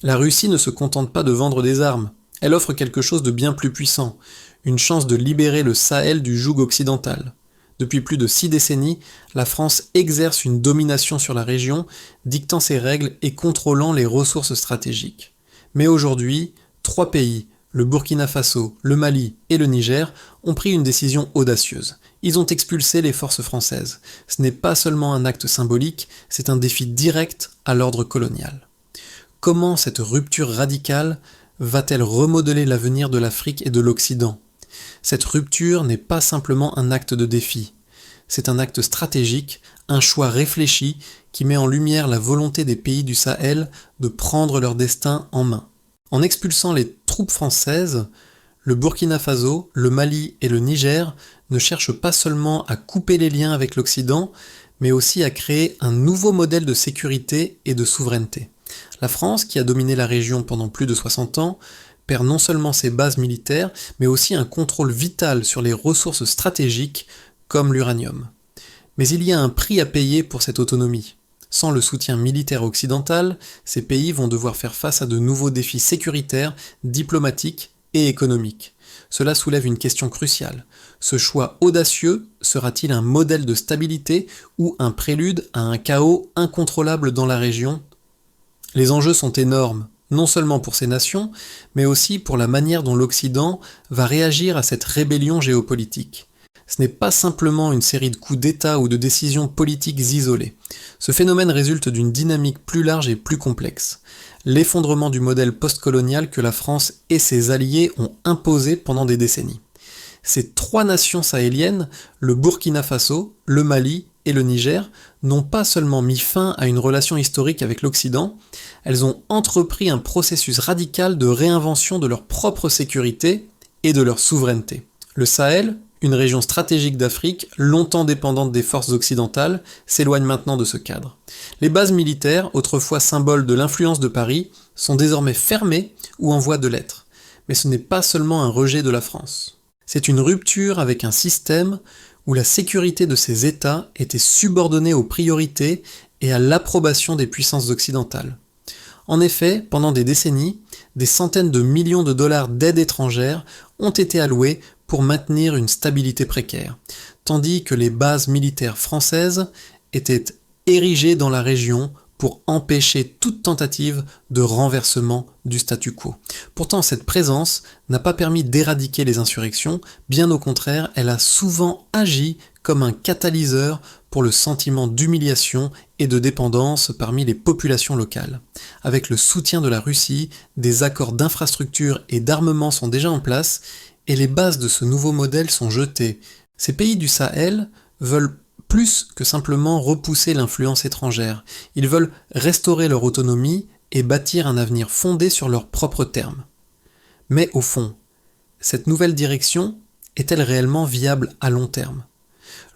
La Russie ne se contente pas de vendre des armes, elle offre quelque chose de bien plus puissant, une chance de libérer le Sahel du joug occidental. Depuis plus de 6 décennies, la France exerce une domination sur la région, dictant ses règles et contrôlant les ressources stratégiques. Mais aujourd'hui, 3 pays, le Burkina Faso, le Mali et le Niger, ont pris une décision audacieuse. Ils ont expulsé les forces françaises. Ce n'est pas seulement un acte symbolique, c'est un défi direct à l'ordre colonial. Comment cette rupture radicale va-t-elle remodeler l'avenir de l'Afrique et de l'Occident ? Cette rupture n'est pas simplement un acte de défi. C'est un acte stratégique, un choix réfléchi qui met en lumière la volonté des pays du Sahel de prendre leur destin en main. En expulsant les troupes françaises, le Burkina Faso, le Mali et le Niger ne cherchent pas seulement à couper les liens avec l'Occident, mais aussi à créer un nouveau modèle de sécurité et de souveraineté. La France, qui a dominé la région pendant plus de 60 ans, perd non seulement ses bases militaires, mais aussi un contrôle vital sur les ressources stratégiques comme l'uranium. Mais il y a un prix à payer pour cette autonomie. Sans le soutien militaire occidental, ces pays vont devoir faire face à de nouveaux défis sécuritaires, diplomatiques et économiques. Cela soulève une question cruciale. Ce choix audacieux sera-t-il un modèle de stabilité ou un prélude à un chaos incontrôlable dans la région ? Les enjeux sont énormes, non seulement pour ces nations, mais aussi pour la manière dont l'Occident va réagir à cette rébellion géopolitique. Ce n'est pas simplement une série de coups d'État ou de décisions politiques isolées. Ce phénomène résulte d'une dynamique plus large et plus complexe. L'effondrement du modèle postcolonial que la France et ses alliés ont imposé pendant des décennies. Ces 3 nations sahéliennes, le Burkina Faso, le Mali et le Niger, n'ont pas seulement mis fin à une relation historique avec l'Occident, elles ont entrepris un processus radical de réinvention de leur propre sécurité et de leur souveraineté. Le Sahel, une région stratégique d'Afrique, longtemps dépendante des forces occidentales, s'éloigne maintenant de ce cadre. Les bases militaires, autrefois symboles de l'influence de Paris, sont désormais fermées ou en voie de l'être. Mais ce n'est pas seulement un rejet de la France. C'est une rupture avec un système où la sécurité de ces États était subordonnée aux priorités et à l'approbation des puissances occidentales. En effet, pendant des décennies, des centaines de millions de dollars d'aide étrangère ont été alloués pour maintenir une stabilité précaire, tandis que les bases militaires françaises étaient érigées dans la région pour empêcher toute tentative de renversement du statu quo. Pourtant, cette présence n'a pas permis d'éradiquer les insurrections, bien au contraire, elle a souvent agi comme un catalyseur pour le sentiment d'humiliation et de dépendance parmi les populations locales. Avec le soutien de la Russie, des accords d'infrastructure et d'armement sont déjà en place, et les bases de ce nouveau modèle sont jetées. Ces pays du Sahel veulent plus que simplement repousser l'influence étrangère. Ils veulent restaurer leur autonomie et bâtir un avenir fondé sur leurs propres termes. Mais au fond, cette nouvelle direction est-elle réellement viable à long terme ?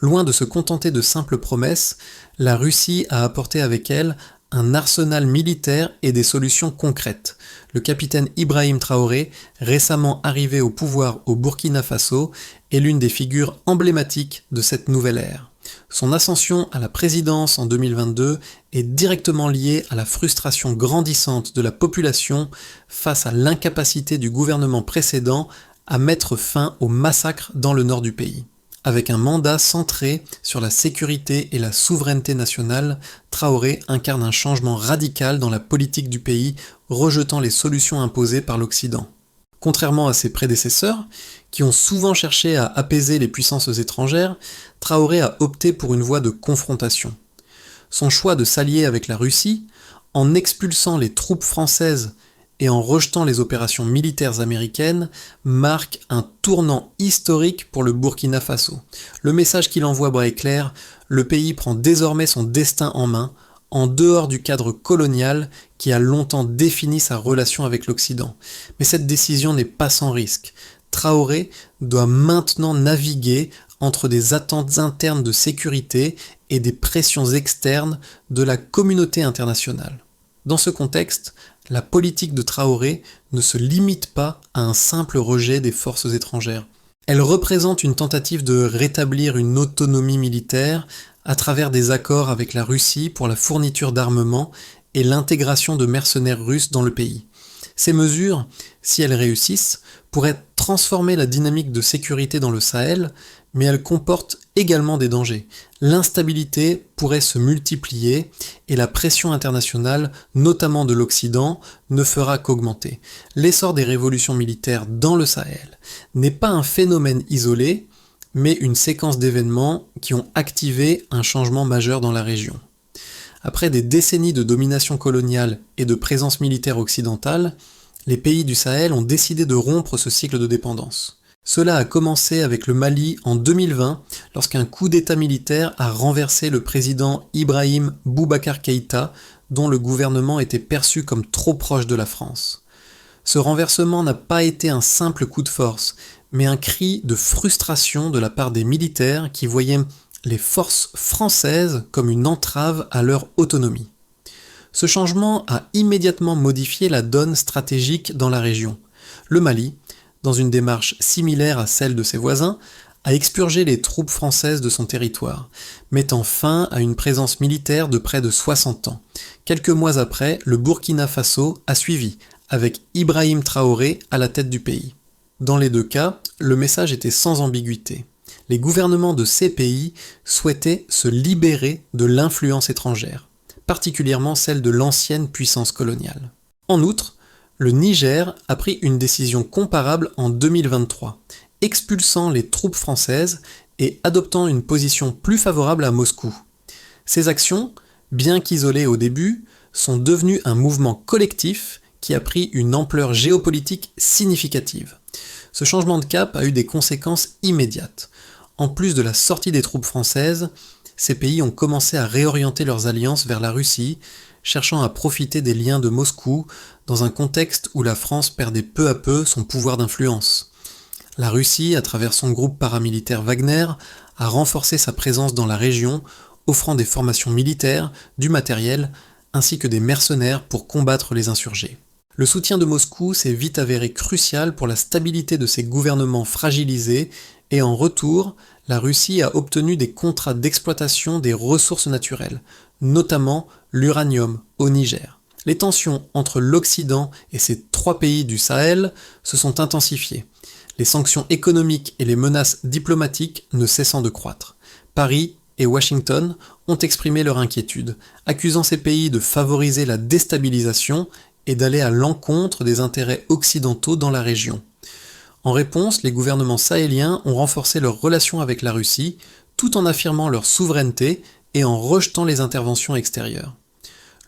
Loin de se contenter de simples promesses, la Russie a apporté avec elle un arsenal militaire et des solutions concrètes. Le capitaine Ibrahim Traoré, récemment arrivé au pouvoir au Burkina Faso, est l'une des figures emblématiques de cette nouvelle ère. Son ascension à la présidence en 2022 est directement liée à la frustration grandissante de la population face à l'incapacité du gouvernement précédent à mettre fin au massacre dans le nord du pays. Avec un mandat centré sur la sécurité et la souveraineté nationale, Traoré incarne un changement radical dans la politique du pays, rejetant les solutions imposées par l'Occident. Contrairement à ses prédécesseurs, qui ont souvent cherché à apaiser les puissances étrangères, Traoré a opté pour une voie de confrontation. Son choix de s'allier avec la Russie, en expulsant les troupes françaises et en rejetant les opérations militaires américaines, marque un tournant historique pour le Burkina Faso. Le message qu'il envoie est clair, le pays prend désormais son destin en main, en dehors du cadre colonial qui a longtemps défini sa relation avec l'Occident. Mais cette décision n'est pas sans risque. Traoré doit maintenant naviguer entre des attentes internes de sécurité et des pressions externes de la communauté internationale. Dans ce contexte, la politique de Traoré ne se limite pas à un simple rejet des forces étrangères. Elle représente une tentative de rétablir une autonomie militaire à travers des accords avec la Russie pour la fourniture d'armement et l'intégration de mercenaires russes dans le pays. Ces mesures, si elles réussissent, pourraient transformer la dynamique de sécurité dans le Sahel, mais elles comportent également des dangers. L'instabilité pourrait se multiplier et la pression internationale, notamment de l'Occident, ne fera qu'augmenter. L'essor des révolutions militaires dans le Sahel n'est pas un phénomène isolé, mais une séquence d'événements qui ont activé un changement majeur dans la région. Après des décennies de domination coloniale et de présence militaire occidentale, les pays du Sahel ont décidé de rompre ce cycle de dépendance. Cela a commencé avec le Mali en 2020, lorsqu'un coup d'État militaire a renversé le président Ibrahim Boubacar Keïta, dont le gouvernement était perçu comme trop proche de la France. Ce renversement n'a pas été un simple coup de force, mais un cri de frustration de la part des militaires qui voyaient les forces françaises comme une entrave à leur autonomie. Ce changement a immédiatement modifié la donne stratégique dans la région. Le Mali, dans une démarche similaire à celle de ses voisins, a expurgé les troupes françaises de son territoire, mettant fin à une présence militaire de près de 60 ans. Quelques mois après, le Burkina Faso a suivi, avec Ibrahim Traoré à la tête du pays. Dans les deux cas, le message était sans ambiguïté. Les gouvernements de ces pays souhaitaient se libérer de l'influence étrangère, particulièrement celle de l'ancienne puissance coloniale. En outre, le Niger a pris une décision comparable en 2023, expulsant les troupes françaises et adoptant une position plus favorable à Moscou. Ces actions, bien qu'isolées au début, sont devenues un mouvement collectif qui a pris une ampleur géopolitique significative. Ce changement de cap a eu des conséquences immédiates. En plus de la sortie des troupes françaises, ces pays ont commencé à réorienter leurs alliances vers la Russie, cherchant à profiter des liens de Moscou dans un contexte où la France perdait peu à peu son pouvoir d'influence. La Russie, à travers son groupe paramilitaire Wagner, a renforcé sa présence dans la région, offrant des formations militaires, du matériel, ainsi que des mercenaires pour combattre les insurgés. Le soutien de Moscou s'est vite avéré crucial pour la stabilité de ces gouvernements fragilisés et en retour, la Russie a obtenu des contrats d'exploitation des ressources naturelles, notamment l'uranium au Niger. Les tensions entre l'Occident et ces trois pays du Sahel se sont intensifiées, les sanctions économiques et les menaces diplomatiques ne cessant de croître. Paris et Washington ont exprimé leur inquiétude, accusant ces pays de favoriser la déstabilisation et d'aller à l'encontre des intérêts occidentaux dans la région. En réponse, les gouvernements sahéliens ont renforcé leurs relations avec la Russie, tout en affirmant leur souveraineté et en rejetant les interventions extérieures.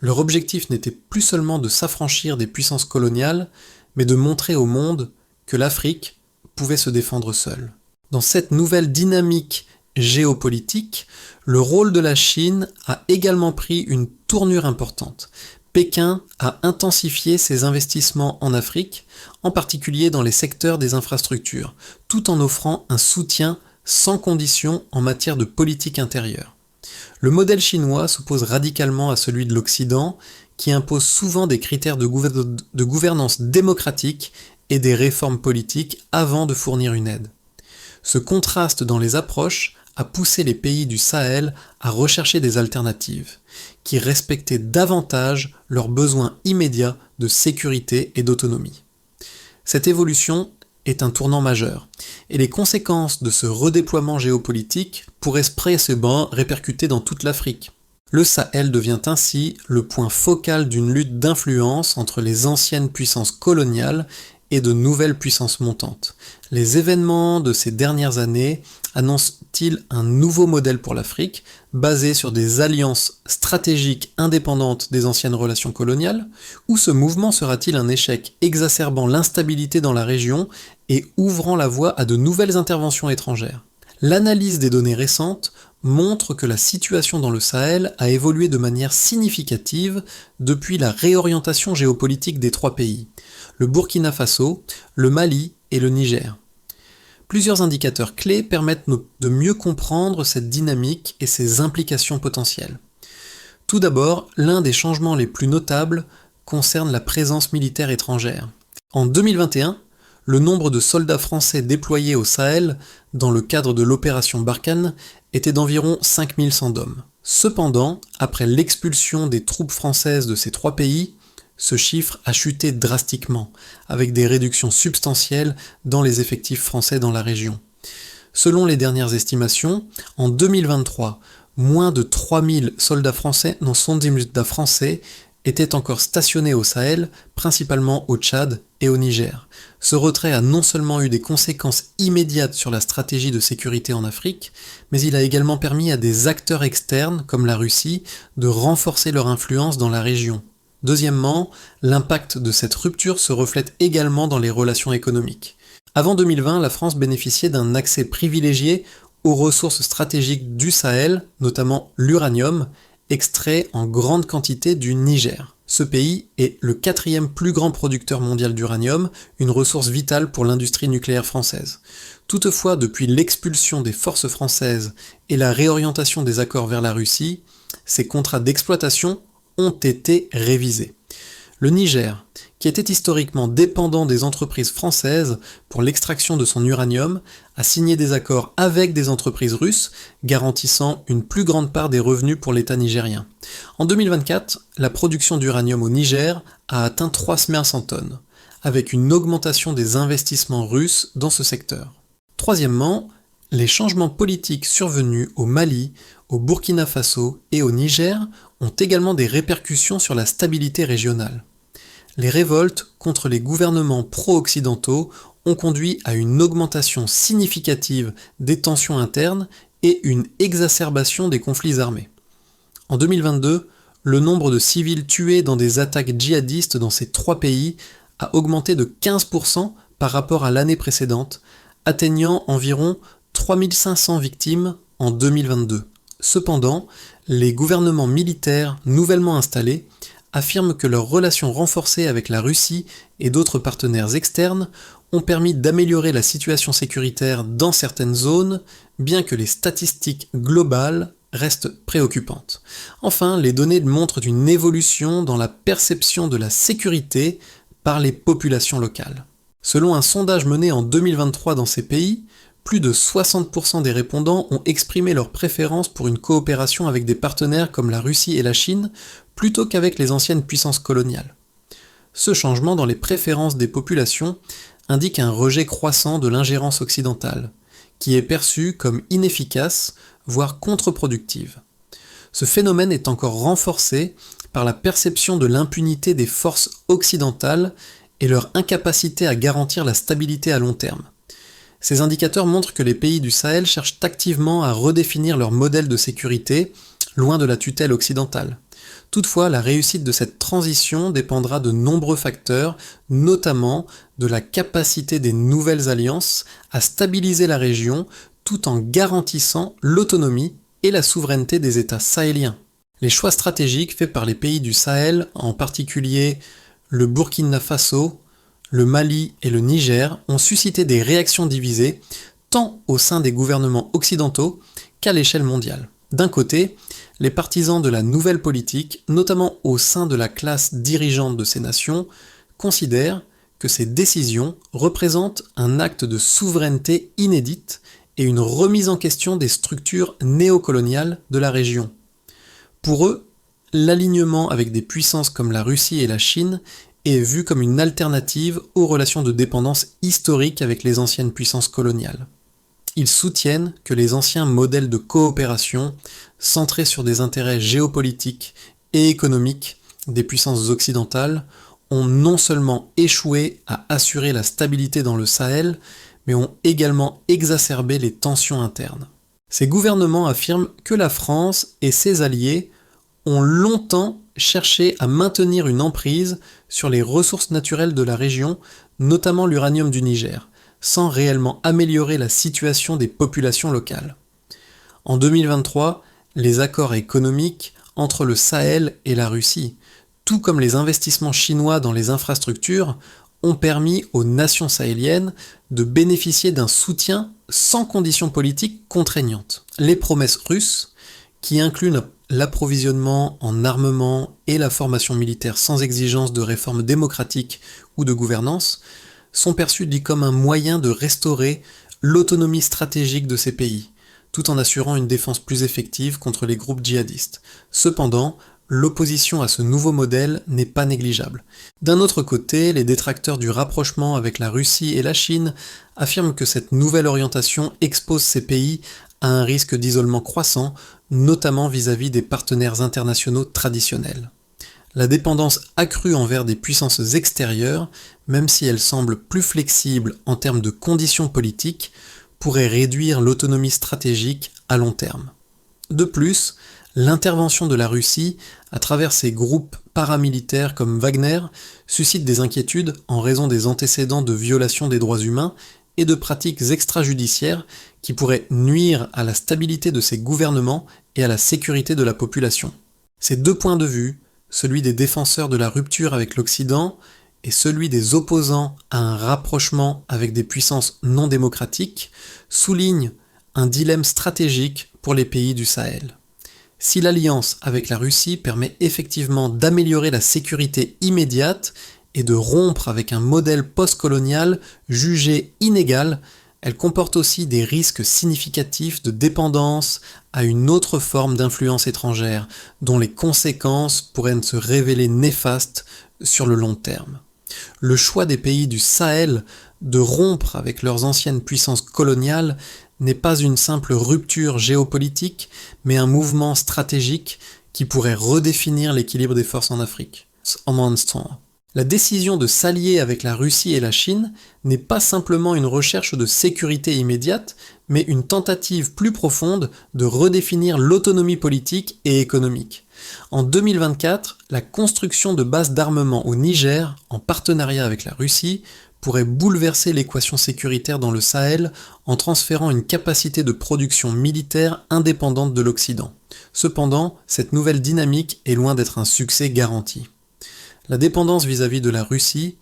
Leur objectif n'était plus seulement de s'affranchir des puissances coloniales, mais de montrer au monde que l'Afrique pouvait se défendre seule. Dans cette nouvelle dynamique géopolitique, le rôle de la Chine a également pris une tournure importante. Pékin a intensifié ses investissements en Afrique, en particulier dans les secteurs des infrastructures, tout en offrant un soutien sans condition en matière de politique intérieure. Le modèle chinois s'oppose radicalement à celui de l'Occident, qui impose souvent des critères de gouvernance démocratique et des réformes politiques avant de fournir une aide. Ce contraste dans les approches a poussé les pays du Sahel à rechercher des alternatives, qui respectaient davantage leurs besoins immédiats de sécurité et d'autonomie. Cette évolution est un tournant majeur, et les conséquences de ce redéploiement géopolitique pourraient précisément répercuter dans toute l'Afrique. Le Sahel devient ainsi le point focal d'une lutte d'influence entre les anciennes puissances coloniales et de nouvelles puissances montantes. Les événements de ces dernières années annoncent-ils un nouveau modèle pour l'Afrique, basé sur des alliances stratégiques indépendantes des anciennes relations coloniales, ou ce mouvement sera-t-il un échec exacerbant l'instabilité dans la région et ouvrant la voie à de nouvelles interventions étrangères? L'analyse des données récentes montre que la situation dans le Sahel a évolué de manière significative depuis la réorientation géopolitique des trois pays, le Burkina Faso, le Mali et le Niger. Plusieurs indicateurs clés permettent de mieux comprendre cette dynamique et ses implications potentielles. Tout d'abord, l'un des changements les plus notables concerne la présence militaire étrangère. En 2021, le nombre de soldats français déployés au Sahel dans le cadre de l'opération Barkhane était d'environ 5100 hommes, Cependant, après l'expulsion des troupes françaises de ces trois pays, ce chiffre a chuté drastiquement, avec des réductions substantielles dans les effectifs français dans la région. Selon les dernières estimations, en 2023, moins de 3000 soldats français, non 70 soldats français, étaient encore stationnés au Sahel, principalement au Tchad et au Niger. Ce retrait a non seulement eu des conséquences immédiates sur la stratégie de sécurité en Afrique, mais il a également permis à des acteurs externes, comme la Russie, de renforcer leur influence dans la région. Deuxièmement, l'impact de cette rupture se reflète également dans les relations économiques. Avant 2020, la France bénéficiait d'un accès privilégié aux ressources stratégiques du Sahel, notamment l'uranium, extrait en grande quantité du Niger. Ce pays est le 4e plus grand producteur mondial d'uranium, une ressource vitale pour l'industrie nucléaire française. Toutefois, depuis l'expulsion des forces françaises et la réorientation des accords vers la Russie, ces contrats d'exploitation ont été révisés. Le Niger, qui était historiquement dépendant des entreprises françaises pour l'extraction de son uranium, a signé des accords avec des entreprises russes, garantissant une plus grande part des revenus pour l'État nigérien. En 2024, la production d'uranium au Niger a atteint 300 tonnes, avec une augmentation des investissements russes dans ce secteur. Troisièmement, les changements politiques survenus au Mali, au Burkina Faso et au Niger ont également des répercussions sur la stabilité régionale. Les révoltes contre les gouvernements pro-occidentaux ont conduit à une augmentation significative des tensions internes et une exacerbation des conflits armés. En 2022, le nombre de civils tués dans des attaques djihadistes dans ces trois pays a augmenté de 15% par rapport à l'année précédente, atteignant environ 3500 victimes en 2022. Cependant, les gouvernements militaires nouvellement installés affirment que leurs relations renforcées avec la Russie et d'autres partenaires externes ont permis d'améliorer la situation sécuritaire dans certaines zones, bien que les statistiques globales restent préoccupantes. Enfin, les données montrent une évolution dans la perception de la sécurité par les populations locales. Selon un sondage mené en 2023 dans ces pays, plus de 60% des répondants ont exprimé leur préférence pour une coopération avec des partenaires comme la Russie et la Chine, plutôt qu'avec les anciennes puissances coloniales. Ce changement dans les préférences des populations indique un rejet croissant de l'ingérence occidentale, qui est perçue comme inefficace, voire contre-productive. Ce phénomène est encore renforcé par la perception de l'impunité des forces occidentales et leur incapacité à garantir la stabilité à long terme. Ces indicateurs montrent que les pays du Sahel cherchent activement à redéfinir leur modèle de sécurité, loin de la tutelle occidentale. Toutefois, la réussite de cette transition dépendra de nombreux facteurs, notamment de la capacité des nouvelles alliances à stabiliser la région tout en garantissant l'autonomie et la souveraineté des États sahéliens. Les choix stratégiques faits par les pays du Sahel, en particulier le Burkina Faso, le Mali et le Niger, ont suscité des réactions divisées, tant au sein des gouvernements occidentaux qu'à l'échelle mondiale. D'un côté, les partisans de la nouvelle politique, notamment au sein de la classe dirigeante de ces nations, considèrent que ces décisions représentent un acte de souveraineté inédite et une remise en question des structures néocoloniales de la région. Pour eux, l'alignement avec des puissances comme la Russie et la Chine est vu comme une alternative aux relations de dépendance historiques avec les anciennes puissances coloniales. Ils soutiennent que les anciens modèles de coopération, centrés sur des intérêts géopolitiques et économiques des puissances occidentales, ont non seulement échoué à assurer la stabilité dans le Sahel, mais ont également exacerbé les tensions internes. Ces gouvernements affirment que la France et ses alliés ont longtemps cherché à maintenir une emprise sur les ressources naturelles de la région, notamment l'uranium du Niger, sans réellement améliorer la situation des populations locales. En 2023, les accords économiques entre le Sahel et la Russie, tout comme les investissements chinois dans les infrastructures, ont permis aux nations sahéliennes de bénéficier d'un soutien sans conditions politiques contraignantes. Les promesses russes, qui incluent l'approvisionnement en armement et la formation militaire sans exigence de réformes démocratiques ou de gouvernance, sont perçues comme un moyen de restaurer l'autonomie stratégique de ces pays, tout en assurant une défense plus effective contre les groupes djihadistes. Cependant, l'opposition à ce nouveau modèle n'est pas négligeable. D'un autre côté, les détracteurs du rapprochement avec la Russie et la Chine affirment que cette nouvelle orientation expose ces pays à un risque d'isolement croissant, notamment vis-à-vis des partenaires internationaux traditionnels. La dépendance accrue envers des puissances extérieures, même si elle semble plus flexible en termes de conditions politiques, pourrait réduire l'autonomie stratégique à long terme. De plus, l'intervention de la Russie, à travers ses groupes paramilitaires comme Wagner, suscite des inquiétudes en raison des antécédents de violation des droits humains et de pratiques extrajudiciaires qui pourraient nuire à la stabilité de ces gouvernements et à la sécurité de la population. Ces deux points de vue, celui des défenseurs de la rupture avec l'Occident et celui des opposants à un rapprochement avec des puissances non démocratiques, soulignent un dilemme stratégique pour les pays du Sahel. Si l'alliance avec la Russie permet effectivement d'améliorer la sécurité immédiate et de rompre avec un modèle postcolonial jugé inégal, elle comporte aussi des risques significatifs de dépendance à une autre forme d'influence étrangère, dont les conséquences pourraient se révéler néfastes sur le long terme. Le choix des pays du Sahel de rompre avec leurs anciennes puissances coloniales n'est pas une simple rupture géopolitique, mais un mouvement stratégique qui pourrait redéfinir l'équilibre des forces en Afrique. La décision de s'allier avec la Russie et la Chine n'est pas simplement une recherche de sécurité immédiate, mais une tentative plus profonde de redéfinir l'autonomie politique et économique. En 2024, la construction de bases d'armement au Niger, en partenariat avec la Russie, pourrait bouleverser l'équation sécuritaire dans le Sahel en transférant une capacité de production militaire indépendante de l'Occident. Cependant, cette nouvelle dynamique est loin d'être un succès garanti. La dépendance vis-à-vis de la Russie,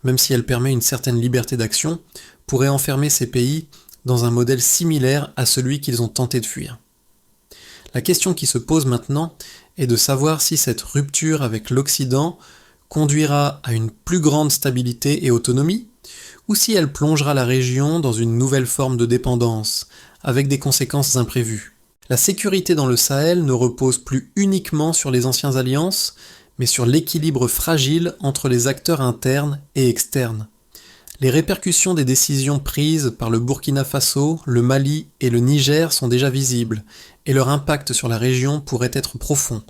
même si elle permet une certaine liberté d'action, pourrait enfermer ces pays dans un modèle similaire à celui qu'ils ont tenté de fuir. La question qui se pose maintenant est de savoir si cette rupture avec l'Occident conduira à une plus grande stabilité et autonomie, ou si elle plongera la région dans une nouvelle forme de dépendance, avec des conséquences imprévues. La sécurité dans le Sahel ne repose plus uniquement sur les anciennes alliances, mais sur l'équilibre fragile entre les acteurs internes et externes. Les répercussions des décisions prises par le Burkina Faso, le Mali et le Niger sont déjà visibles, et leur impact sur la région pourrait être profond.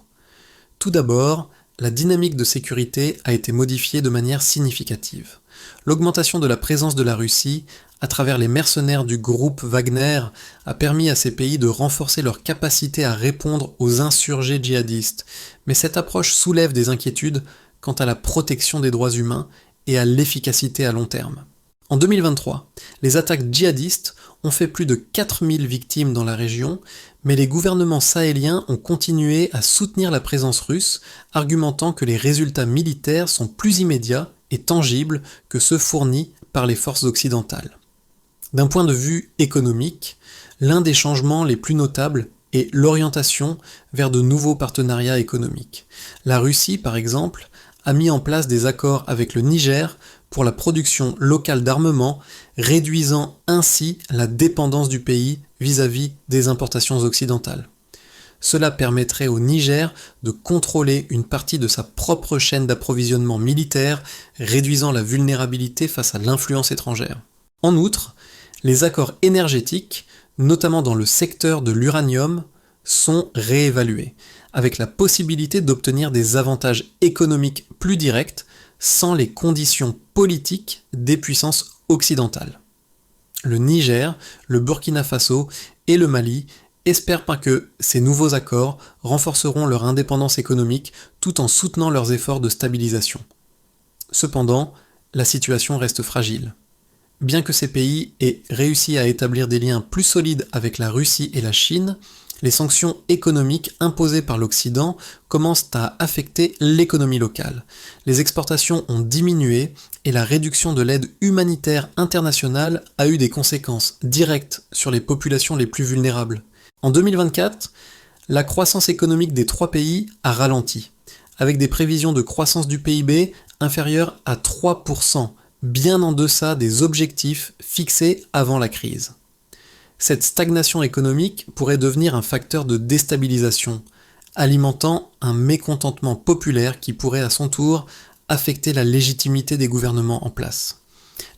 Tout d'abord, la dynamique de sécurité a été modifiée de manière significative. L'augmentation de la présence de la Russie, à travers les mercenaires du groupe Wagner, a permis à ces pays de renforcer leur capacité à répondre aux insurgés djihadistes, mais cette approche soulève des inquiétudes quant à la protection des droits humains et à l'efficacité à long terme. En 2023, les attaques djihadistes ont fait plus de 4000 victimes dans la région, mais les gouvernements sahéliens ont continué à soutenir la présence russe, argumentant que les résultats militaires sont plus immédiats et tangibles que ceux fournis par les forces occidentales. D'un point de vue économique, l'un des changements les plus notables est l'orientation vers de nouveaux partenariats économiques. La Russie, par exemple, a mis en place des accords avec le Niger pour la production locale d'armement, réduisant ainsi la dépendance du pays vis-à-vis des importations occidentales. Cela permettrait au Niger de contrôler une partie de sa propre chaîne d'approvisionnement militaire, réduisant la vulnérabilité face à l'influence étrangère. En outre, les accords énergétiques, notamment dans le secteur de l'uranium, sont réévalués, avec la possibilité d'obtenir des avantages économiques plus directs sans les conditions politiques des puissances occidentales. Le Niger, le Burkina Faso et le Mali espèrent que ces nouveaux accords renforceront leur indépendance économique tout en soutenant leurs efforts de stabilisation. Cependant, la situation reste fragile. Bien que ces pays aient réussi à établir des liens plus solides avec la Russie et la Chine, les sanctions économiques imposées par l'Occident commencent à affecter l'économie locale. Les exportations ont diminué et la réduction de l'aide humanitaire internationale a eu des conséquences directes sur les populations les plus vulnérables. En 2024, la croissance économique des trois pays a ralenti, avec des prévisions de croissance du PIB inférieures à 3%, bien en deçà des objectifs fixés avant la crise. Cette stagnation économique pourrait devenir un facteur de déstabilisation, alimentant un mécontentement populaire qui pourrait à son tour affecter la légitimité des gouvernements en place.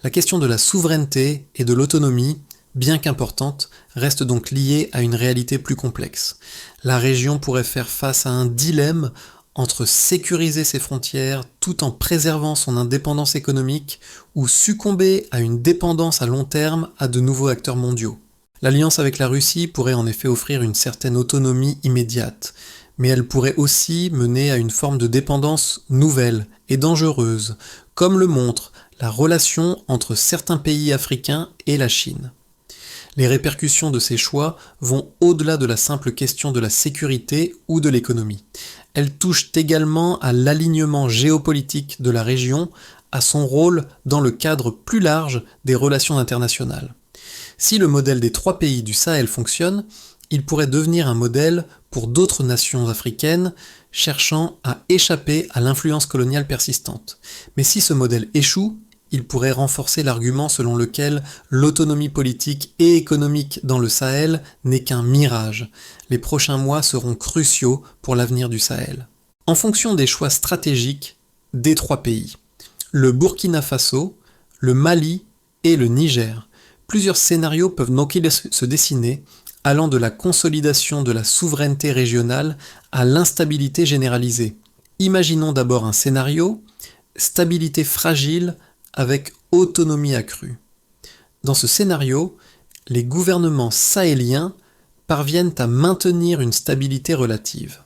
La question de la souveraineté et de l'autonomie, bien qu'importante, reste donc liée à une réalité plus complexe. La région pourrait faire face à un dilemme entre sécuriser ses frontières tout en préservant son indépendance économique ou succomber à une dépendance à long terme à de nouveaux acteurs mondiaux. L'alliance avec la Russie pourrait en effet offrir une certaine autonomie immédiate, mais elle pourrait aussi mener à une forme de dépendance nouvelle et dangereuse, comme le montre la relation entre certains pays africains et la Chine. Les répercussions de ces choix vont au-delà de la simple question de la sécurité ou de l'économie. Elles touchent également à l'alignement géopolitique de la région, à son rôle dans le cadre plus large des relations internationales. Si le modèle des 3 pays du Sahel fonctionne, il pourrait devenir un modèle pour d'autres nations africaines cherchant à échapper à l'influence coloniale persistante. Mais si ce modèle échoue, il pourrait renforcer l'argument selon lequel l'autonomie politique et économique dans le Sahel n'est qu'un mirage. Les prochains mois seront cruciaux pour l'avenir du Sahel. En fonction des choix stratégiques des 3 pays, le Burkina Faso, le Mali et le Niger, plusieurs scénarios peuvent donc se dessiner, allant de la consolidation de la souveraineté régionale à l'instabilité généralisée. Imaginons d'abord un scénario, stabilité fragile avec autonomie accrue. Dans ce scénario, les gouvernements sahéliens parviennent à maintenir une stabilité relative.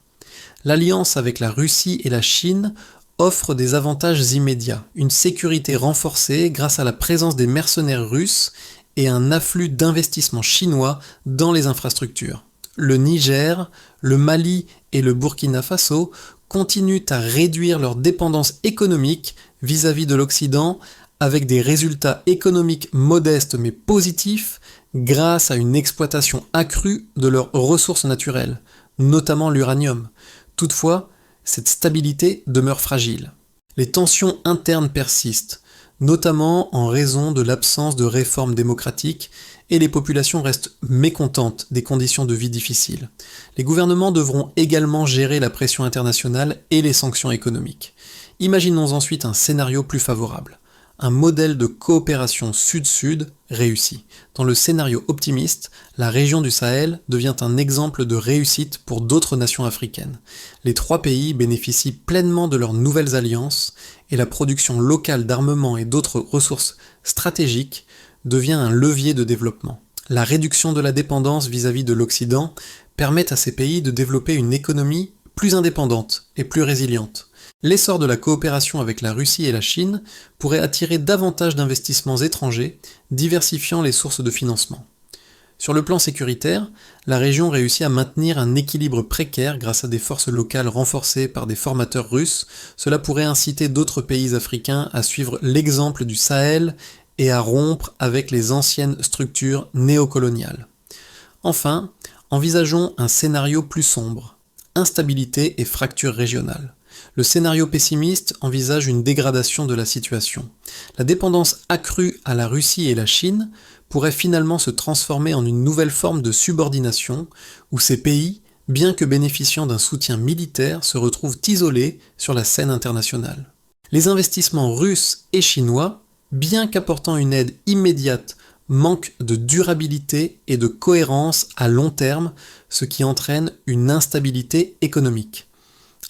L'alliance avec la Russie et la Chine offre des avantages immédiats, une sécurité renforcée grâce à la présence des mercenaires russes et un afflux d'investissements chinois dans les infrastructures. Le Niger, le Mali et le Burkina Faso continuent à réduire leur dépendance économique vis-à-vis de l'Occident avec des résultats économiques modestes mais positifs grâce à une exploitation accrue de leurs ressources naturelles, notamment l'uranium. Toutefois, cette stabilité demeure fragile. Les tensions internes persistent, notamment en raison de l'absence de réformes démocratiques, et les populations restent mécontentes des conditions de vie difficiles. Les gouvernements devront également gérer la pression internationale et les sanctions économiques. Imaginons ensuite un scénario plus favorable. Un modèle de coopération sud-sud réussi. Dans le scénario optimiste, la région du Sahel devient un exemple de réussite pour d'autres nations africaines. Les 3 pays bénéficient pleinement de leurs nouvelles alliances et la production locale d'armement et d'autres ressources stratégiques devient un levier de développement. La réduction de la dépendance vis-à-vis de l'Occident permet à ces pays de développer une économie plus indépendante et plus résiliente. L'essor de la coopération avec la Russie et la Chine pourrait attirer davantage d'investissements étrangers, diversifiant les sources de financement. Sur le plan sécuritaire, la région réussit à maintenir un équilibre précaire grâce à des forces locales renforcées par des formateurs russes. Cela pourrait inciter d'autres pays africains à suivre l'exemple du Sahel et à rompre avec les anciennes structures néocoloniales. Enfin, envisageons un scénario plus sombre, instabilité et fracture régionale. Le scénario pessimiste envisage une dégradation de la situation. La dépendance accrue à la Russie et la Chine pourrait finalement se transformer en une nouvelle forme de subordination où ces pays, bien que bénéficiant d'un soutien militaire, se retrouvent isolés sur la scène internationale. Les investissements russes et chinois, bien qu'apportant une aide immédiate, manquent de durabilité et de cohérence à long terme, ce qui entraîne une instabilité économique.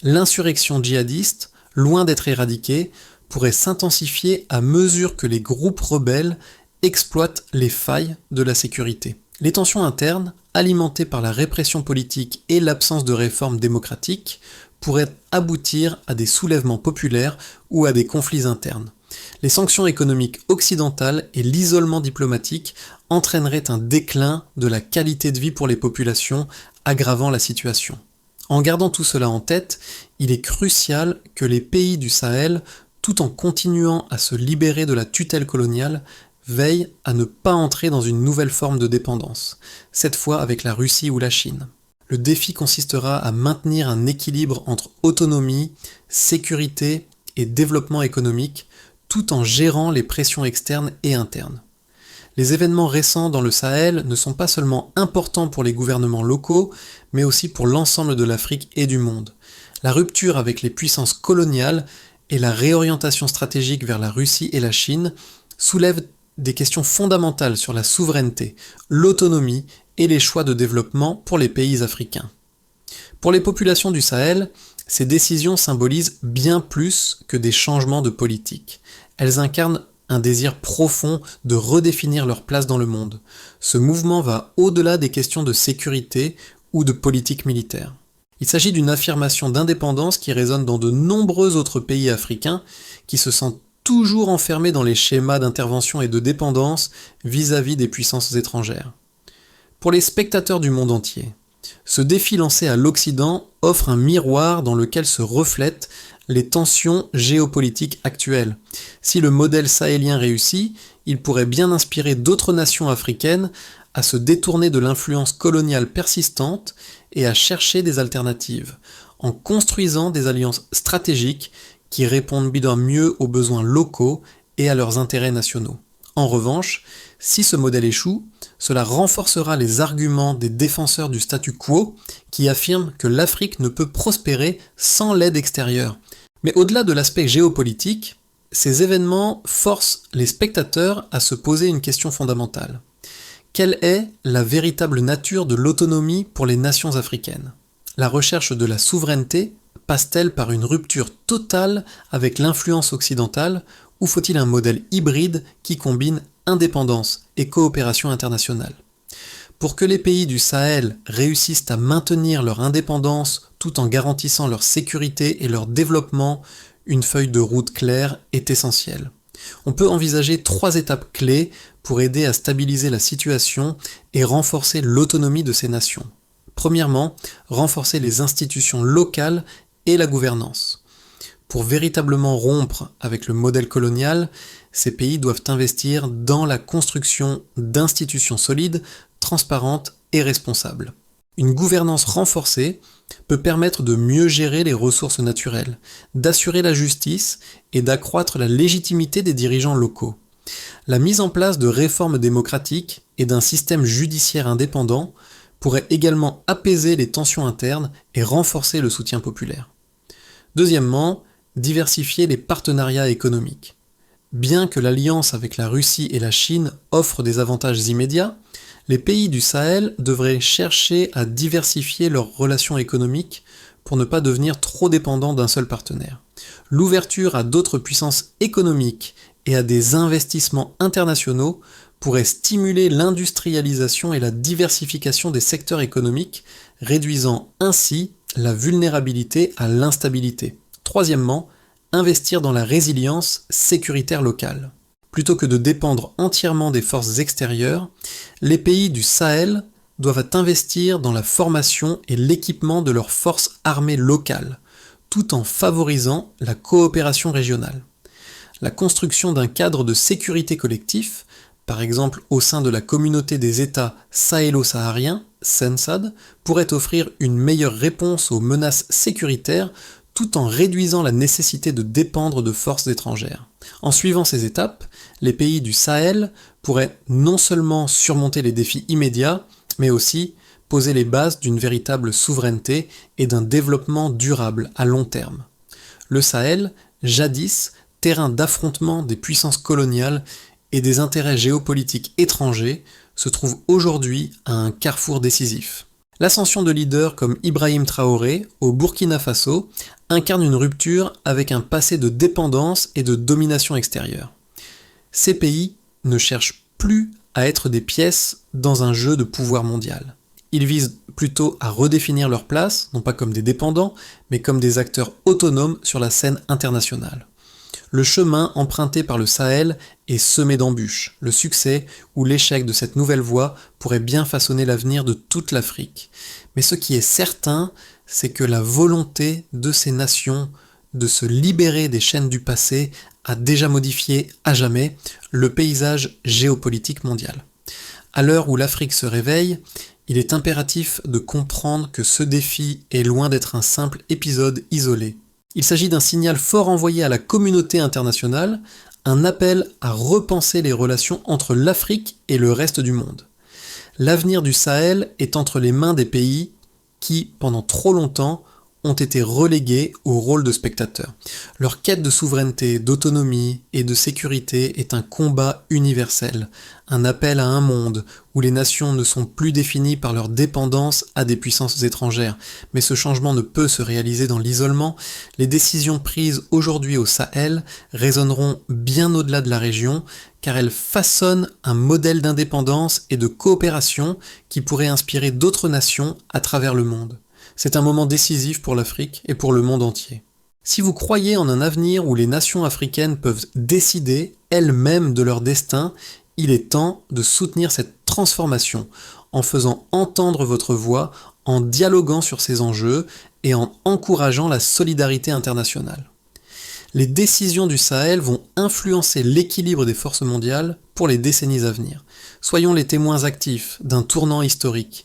L'insurrection djihadiste, loin d'être éradiquée, pourrait s'intensifier à mesure que les groupes rebelles exploitent les failles de la sécurité. Les tensions internes, alimentées par la répression politique et l'absence de réformes démocratiques, pourraient aboutir à des soulèvements populaires ou à des conflits internes. Les sanctions économiques occidentales et l'isolement diplomatique entraîneraient un déclin de la qualité de vie pour les populations, aggravant la situation. En gardant tout cela en tête, il est crucial que les pays du Sahel, tout en continuant à se libérer de la tutelle coloniale, veillent à ne pas entrer dans une nouvelle forme de dépendance, cette fois avec la Russie ou la Chine. Le défi consistera à maintenir un équilibre entre autonomie, sécurité et développement économique, tout en gérant les pressions externes et internes. Les événements récents dans le Sahel ne sont pas seulement importants pour les gouvernements locaux, mais aussi pour l'ensemble de l'Afrique et du monde. La rupture avec les puissances coloniales et la réorientation stratégique vers la Russie et la Chine soulèvent des questions fondamentales sur la souveraineté, l'autonomie et les choix de développement pour les pays africains. Pour les populations du Sahel, ces décisions symbolisent bien plus que des changements de politique. Elles incarnent un désir profond de redéfinir leur place dans le monde. Ce mouvement va au-delà des questions de sécurité ou de politique militaire. Il s'agit d'une affirmation d'indépendance qui résonne dans de nombreux autres pays africains qui se sentent toujours enfermés dans les schémas d'intervention et de dépendance vis-à-vis des puissances étrangères. Pour les spectateurs du monde entier, ce défi lancé à l'Occident offre un miroir dans lequel se reflètent les tensions géopolitiques actuelles. Si le modèle sahélien réussit, il pourrait bien inspirer d'autres nations africaines à se détourner de l'influence coloniale persistante et à chercher des alternatives, en construisant des alliances stratégiques qui répondent bien mieux aux besoins locaux et à leurs intérêts nationaux. En revanche, si ce modèle échoue, cela renforcera les arguments des défenseurs du statu quo qui affirment que l'Afrique ne peut prospérer sans l'aide extérieure. Mais au-delà de l'aspect géopolitique, ces événements forcent les spectateurs à se poser une question fondamentale. Quelle est la véritable nature de l'autonomie pour les nations africaines ? La recherche de la souveraineté passe-t-elle par une rupture totale avec l'influence occidentale ou faut-il un modèle hybride qui combine indépendance et coopération internationale ? Pour que les pays du Sahel réussissent à maintenir leur indépendance tout en garantissant leur sécurité et leur développement, une feuille de route claire est essentielle. On peut envisager 3 étapes clés pour aider à stabiliser la situation et renforcer l'autonomie de ces nations. Premièrement, renforcer les institutions locales et la gouvernance. Pour véritablement rompre avec le modèle colonial, ces pays doivent investir dans la construction d'institutions solides, transparentes et responsables. Une gouvernance renforcée peut permettre de mieux gérer les ressources naturelles, d'assurer la justice et d'accroître la légitimité des dirigeants locaux. La mise en place de réformes démocratiques et d'un système judiciaire indépendant pourrait également apaiser les tensions internes et renforcer le soutien populaire. Deuxièmement, diversifier les partenariats économiques. Bien que l'alliance avec la Russie et la Chine offre des avantages immédiats, les pays du Sahel devraient chercher à diversifier leurs relations économiques pour ne pas devenir trop dépendants d'un seul partenaire. L'ouverture à d'autres puissances économiques et à des investissements internationaux pourrait stimuler l'industrialisation et la diversification des secteurs économiques, réduisant ainsi la vulnérabilité à l'instabilité. Troisièmement, investir dans la résilience sécuritaire locale. Plutôt que de dépendre entièrement des forces extérieures, les pays du Sahel doivent investir dans la formation et l'équipement de leurs forces armées locales, tout en favorisant la coopération régionale. La construction d'un cadre de sécurité collectif, par exemple au sein de la communauté des États sahélo-sahariens, CENSAD, pourrait offrir une meilleure réponse aux menaces sécuritaires tout en réduisant la nécessité de dépendre de forces étrangères. En suivant ces étapes, les pays du Sahel pourraient non seulement surmonter les défis immédiats, mais aussi poser les bases d'une véritable souveraineté et d'un développement durable à long terme. Le Sahel, jadis terrain d'affrontement des puissances coloniales et des intérêts géopolitiques étrangers, se trouve aujourd'hui à un carrefour décisif. L'ascension de leaders comme Ibrahim Traoré au Burkina Faso incarne une rupture avec un passé de dépendance et de domination extérieure. Ces pays ne cherchent plus à être des pièces dans un jeu de pouvoir mondial. Ils visent plutôt à redéfinir leur place, non pas comme des dépendants, mais comme des acteurs autonomes sur la scène internationale. Le chemin emprunté par le Sahel est semé d'embûches. Le succès ou l'échec de cette nouvelle voie pourrait bien façonner l'avenir de toute l'Afrique. Mais ce qui est certain, c'est que la volonté de ces nations de se libérer des chaînes du passé a déjà modifié à jamais le paysage géopolitique mondial. À l'heure où l'Afrique se réveille, il est impératif de comprendre que ce défi est loin d'être un simple épisode isolé. Il s'agit d'un signal fort envoyé à la communauté internationale, un appel à repenser les relations entre l'Afrique et le reste du monde. L'avenir du Sahel est entre les mains des pays qui, pendant trop longtemps, ont été relégués au rôle de spectateurs. Leur quête de souveraineté, d'autonomie et de sécurité est un combat universel, un appel à un monde où les nations ne sont plus définies par leur dépendance à des puissances étrangères. Mais ce changement ne peut se réaliser dans l'isolement. Les décisions prises aujourd'hui au Sahel résonneront bien au-delà de la région, car elles façonnent un modèle d'indépendance et de coopération qui pourrait inspirer d'autres nations à travers le monde. C'est un moment décisif pour l'Afrique et pour le monde entier. Si vous croyez en un avenir où les nations africaines peuvent décider elles-mêmes de leur destin, il est temps de soutenir cette transformation en faisant entendre votre voix, en dialoguant sur ces enjeux et en encourageant la solidarité internationale. Les décisions du Sahel vont influencer l'équilibre des forces mondiales pour les décennies à venir. Soyons les témoins actifs d'un tournant historique.